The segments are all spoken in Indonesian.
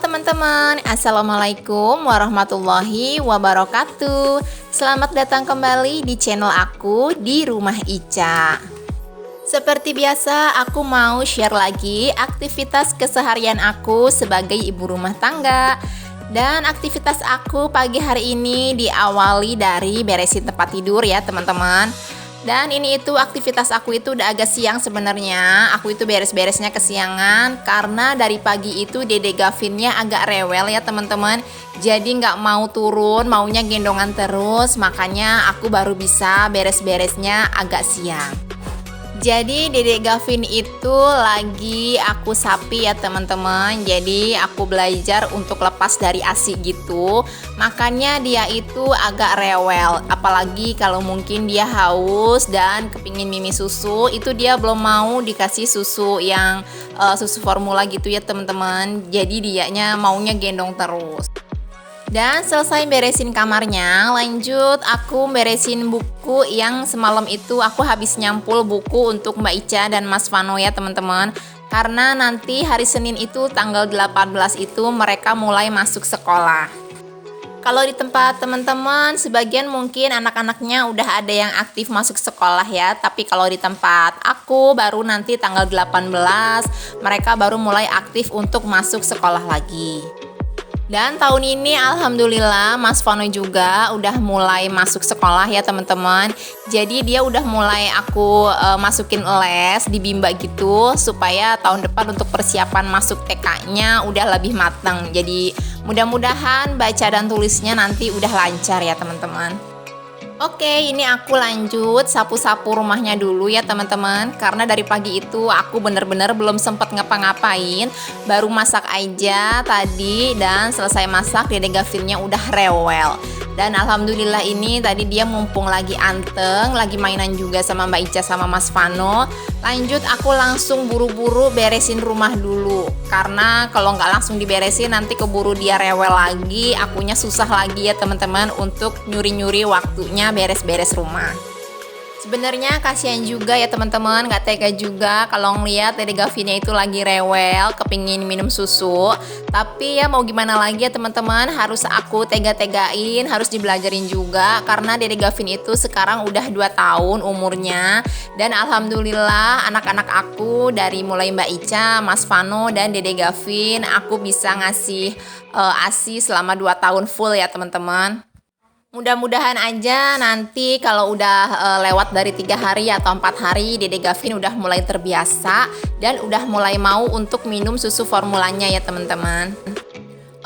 teman-teman, Assalamualaikum warahmatullahi wabarakatuh. Selamat datang kembali di channel aku di Rumah Ica. Seperti biasa, aku mau share lagi aktivitas keseharian aku sebagai ibu rumah tangga. Dan aktivitas aku pagi hari ini diawali dari beresin tempat tidur ya teman-teman. Dan ini itu aktivitas aku itu udah agak siang sebenarnya. Aku itu beres-beresnya kesiangan karena dari pagi itu Dede Gavinnya agak rewel ya teman-teman. Jadi nggak mau turun, maunya gendongan terus. Makanya aku baru bisa beres-beresnya agak siang. Jadi Dede Gavin itu lagi aku sapi ya teman-teman. Jadi aku belajar untuk lepas dari ASI gitu. Makanya dia itu agak rewel. Apalagi kalau mungkin dia haus dan kepingin mimi susu, itu dia belum mau dikasih susu yang susu formula gitu ya teman-teman. Jadi dianya maunya gendong terus. Dan selesai beresin kamarnya, lanjut aku beresin buku yang semalam itu aku habis nyampul buku untuk Mbak Ica dan Mas Vano ya teman-teman. Karena nanti hari Senin itu tanggal 18 itu mereka mulai masuk sekolah. Kalau di tempat teman-teman sebagian mungkin anak-anaknya udah ada yang aktif masuk sekolah ya. Tapi kalau di tempat aku baru nanti tanggal 18 mereka baru mulai aktif untuk masuk sekolah lagi. Dan tahun ini alhamdulillah Mas Vano juga udah mulai masuk sekolah ya teman-teman. Jadi dia udah mulai aku masukin les di Bimba gitu supaya tahun depan untuk persiapan masuk TK-nya udah lebih matang. Jadi mudah-mudahan baca dan tulisnya nanti udah lancar ya teman-teman. Oke, ini aku lanjut sapu-sapu rumahnya dulu ya teman-teman. Karena dari pagi itu aku bener-bener belum sempat ngapa-ngapain. Baru masak aja tadi dan selesai masak Dede Gavinnya udah rewel. Dan alhamdulillah ini tadi dia mumpung lagi anteng, lagi mainan juga sama Mbak Ica sama Mas Vano. Lanjut aku langsung buru-buru beresin rumah dulu. Karena kalau nggak langsung diberesin nanti keburu dia rewel lagi. Akunya susah lagi ya teman-teman untuk nyuri-nyuri waktunya beres-beres rumah. Sebenarnya kasihan juga ya teman-teman, nggak tega juga kalau ngeliat Dede Gavinnya itu lagi rewel, kepingin minum susu. Tapi ya mau gimana lagi ya teman-teman, harus aku tega-tegain, harus dibelajarin juga. Karena Dede Gavin itu sekarang udah 2 tahun umurnya. Dan alhamdulillah anak-anak aku dari mulai Mbak Ica, Mas Vano, dan Dede Gavin, aku bisa ngasih ASI selama 2 tahun full ya teman-teman. Mudah-mudahan aja nanti kalau udah lewat dari 3 hari atau 4 hari Dede Gavin udah mulai terbiasa dan udah mulai mau untuk minum susu formulanya ya teman-teman.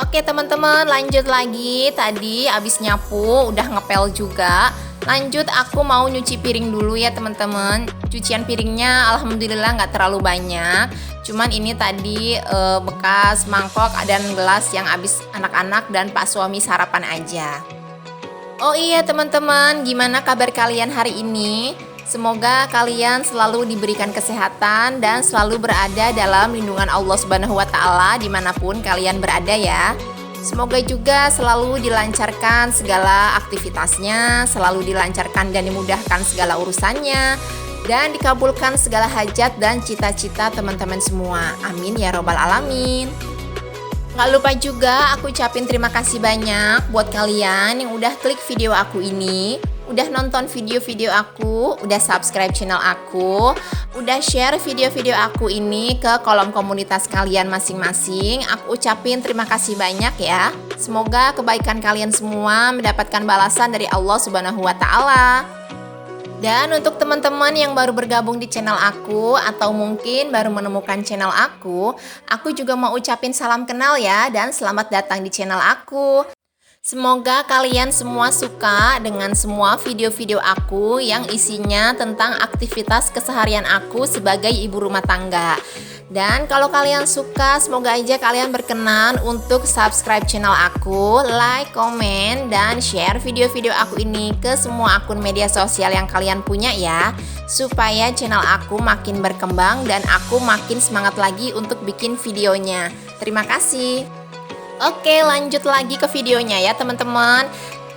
Oke teman-teman, lanjut lagi. Tadi abis nyapu udah ngepel juga. Lanjut aku mau nyuci piring dulu ya teman-teman. Cucian piringnya alhamdulillah nggak terlalu banyak. Cuman ini tadi bekas mangkok dan gelas yang abis anak-anak dan Pak suami sarapan aja. Oh iya teman-teman, gimana kabar kalian hari ini? Semoga kalian selalu diberikan kesehatan dan selalu berada dalam lindungan Allah Subhanahu wa Ta'ala dimanapun kalian berada ya. Semoga juga selalu dilancarkan segala aktivitasnya, selalu dilancarkan dan dimudahkan segala urusannya, dan dikabulkan segala hajat dan cita-cita teman-teman semua. Amin ya robbal alamin. Gak lupa juga aku ucapin terima kasih banyak buat kalian yang udah klik video aku ini, udah nonton video-video aku, udah subscribe channel aku, udah share video-video aku ini ke kolom komunitas kalian masing-masing. Aku ucapin terima kasih banyak ya. Semoga kebaikan kalian semua mendapatkan balasan dari Allah Subhanahu wa Ta'ala. Dan untuk teman-teman yang baru bergabung di channel aku atau mungkin baru menemukan channel aku juga mau ucapin salam kenal ya dan selamat datang di channel aku. Semoga kalian semua suka dengan semua video-video aku yang isinya tentang aktivitas keseharian aku sebagai ibu rumah tangga. Dan kalau kalian suka, semoga aja kalian berkenan untuk subscribe channel aku, like, komen, dan share video-video aku ini ke semua akun media sosial yang kalian punya ya. Supaya channel aku makin berkembang dan aku makin semangat lagi untuk bikin videonya. Terima kasih. Oke, lanjut lagi ke videonya ya teman-teman.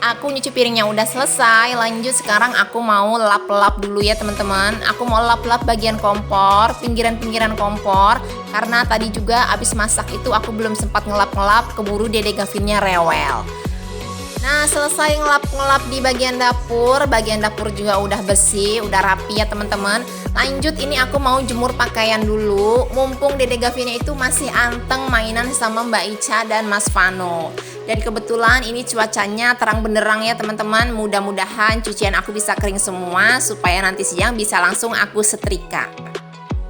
Aku nyuci piringnya udah selesai, lanjut sekarang aku mau lap-lap dulu ya teman-teman. Aku mau lap-lap bagian kompor, pinggiran-pinggiran kompor. Karena tadi juga abis masak itu aku belum sempat ngelap-ngelap, keburu Dede Gavinnya rewel. Nah, selesai ngelap-ngelap di bagian dapur juga udah bersih, udah rapi ya teman-teman. Lanjut, ini aku mau jemur pakaian dulu. Mumpung Dede Gavinnya itu masih anteng mainan sama Mbak Ica dan Mas Vano. Dan kebetulan ini cuacanya terang benderang ya teman-teman. Mudah-mudahan cucian aku bisa kering semua supaya nanti siang bisa langsung aku setrika.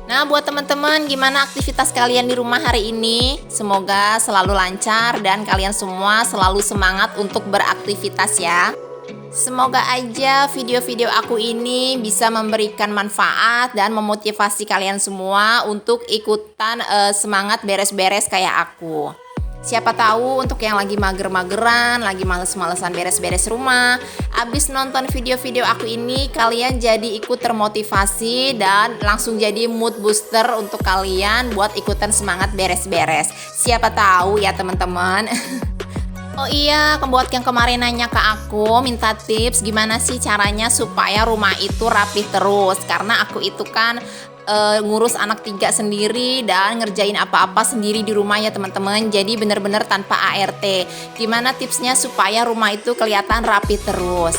Nah, buat teman-teman, gimana aktivitas kalian di rumah hari ini? Semoga selalu lancar dan kalian semua selalu semangat untuk beraktivitas ya. Semoga aja video-video aku ini bisa memberikan manfaat dan memotivasi kalian semua untuk ikutan semangat beres-beres kayak aku. Siapa tahu untuk yang lagi mager-mageran, lagi males-malesan beres-beres rumah, abis nonton video-video aku ini kalian jadi ikut termotivasi dan langsung jadi mood booster untuk kalian buat ikutan semangat beres-beres. Siapa tahu ya teman-teman. Oh iya, buat yang kemarin nanya ke aku, minta tips gimana sih caranya supaya rumah itu rapih terus. Karena aku itu kan ngurus anak 3 sendiri dan ngerjain apa-apa sendiri di rumah ya teman-teman. Jadi bener-bener tanpa ART. Gimana tipsnya supaya rumah itu kelihatan rapi terus?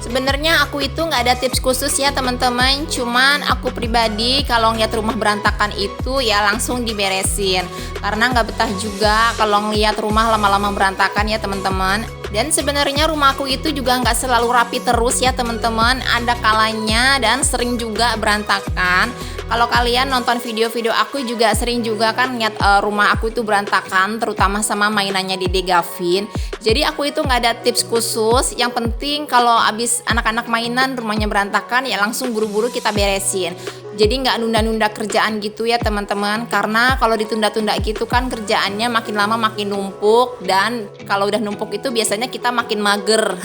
Sebenarnya aku itu nggak ada tips khusus ya teman-teman. Cuman aku pribadi kalau ngeliat rumah berantakan itu ya langsung diberesin. Karena nggak betah juga kalau ngeliat rumah lama-lama berantakan ya teman-teman. Dan sebenarnya rumah aku itu juga nggak selalu rapi terus ya teman-teman. Ada kalanya dan sering juga berantakan. Kalau kalian nonton video-video aku juga sering juga kan lihat rumah aku itu berantakan, terutama sama mainannya Dede Gavin. Jadi aku itu nggak ada tips khusus. Yang penting kalau abis anak-anak mainan rumahnya berantakan ya langsung buru-buru kita beresin. Jadi nggak nunda-nunda kerjaan gitu ya teman-teman. Karena kalau ditunda-tunda gitu kan kerjaannya makin lama makin numpuk. Dan kalau udah numpuk itu biasanya kita makin mager.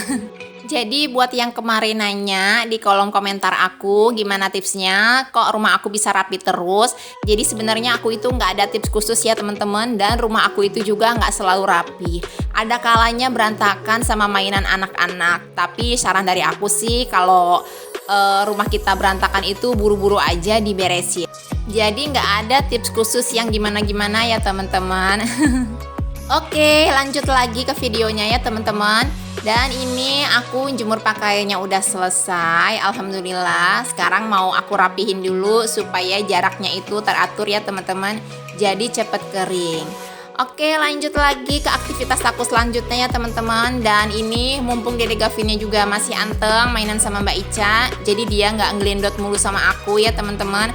Jadi buat yang kemarin nanya di kolom komentar aku gimana tipsnya kok rumah aku bisa rapi terus. Jadi sebenarnya aku itu nggak ada tips khusus ya teman-teman. Dan rumah aku itu juga nggak selalu rapi. Ada kalanya berantakan sama mainan anak-anak. Tapi saran dari aku sih kalau rumah kita berantakan itu buru-buru aja diberesin. Jadi nggak ada tips khusus yang gimana-gimana ya teman-teman. Oke, lanjut lagi ke videonya ya teman-teman. Dan ini aku jemur pakaiannya udah selesai. Alhamdulillah. Sekarang mau aku rapihin dulu supaya jaraknya itu teratur ya teman-teman. Jadi cepet kering. Oke, lanjut lagi ke aktivitas aku selanjutnya ya teman-teman. Dan ini mumpung Dede Gavinnya juga masih anteng mainan sama Mbak Ica. Jadi dia nggak ngelindot mulu sama aku ya teman-teman.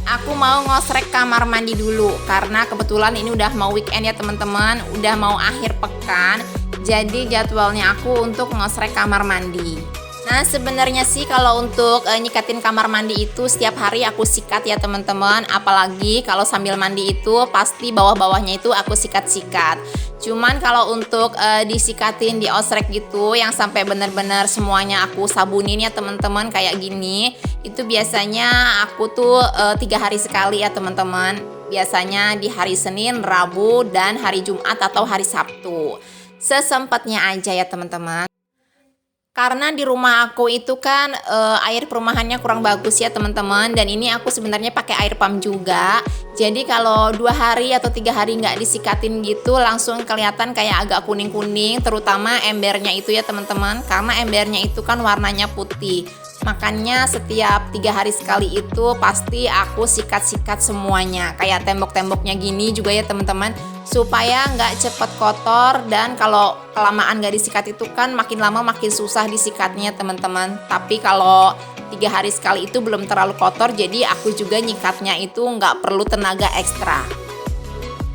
Aku mau ngosrek kamar mandi dulu karena kebetulan ini udah mau weekend ya teman-teman, udah mau akhir pekan. Jadi jadwalnya aku untuk ngosrek kamar mandi. Nah sebenarnya sih kalau untuk nyikatin kamar mandi itu setiap hari aku sikat ya teman-teman. Apalagi kalau sambil mandi itu pasti bawah-bawahnya itu aku sikat-sikat. Cuman kalau untuk disikatin di osrek gitu yang sampai benar-benar semuanya aku sabunin ya teman-teman kayak gini, itu biasanya aku tuh 3 hari sekali ya teman-teman. Biasanya di hari Senin, Rabu, dan hari Jumat atau hari Sabtu. Sesempatnya aja ya teman-teman. Karena di rumah aku itu kan air perumahannya kurang bagus ya teman-teman. Dan ini aku sebenarnya pakai air pump juga. Jadi kalau 2 hari atau 3 hari nggak disikatin gitu langsung kelihatan kayak agak kuning-kuning. Terutama embernya itu ya teman-teman. Karena embernya itu kan warnanya putih. Makanya setiap 3 hari sekali itu pasti aku sikat-sikat semuanya. Kayak tembok-temboknya gini juga ya teman-teman. Supaya nggak cepet kotor dan kalau kelamaan nggak disikat itu kan makin lama makin susah disikatnya teman-teman. Tapi kalau 3 hari sekali itu belum terlalu kotor, jadi aku juga nyikatnya itu nggak perlu tenaga ekstra.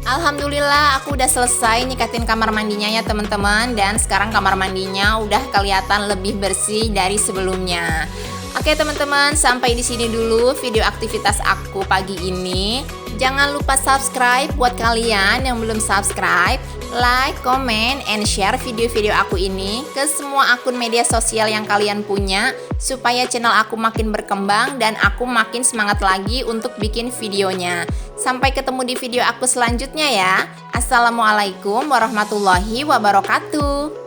Alhamdulillah aku udah selesai nyikatin kamar mandinya ya teman-teman. Dan sekarang kamar mandinya udah kelihatan lebih bersih dari sebelumnya. Oke teman-teman, sampai di sini dulu video aktivitas aku pagi ini. Jangan lupa subscribe buat kalian yang belum subscribe. Like, comment, and share video-video aku ini ke semua akun media sosial yang kalian punya. Supaya channel aku makin berkembang dan aku makin semangat lagi untuk bikin videonya. Sampai ketemu di video aku selanjutnya ya. Assalamualaikum warahmatullahi wabarakatuh.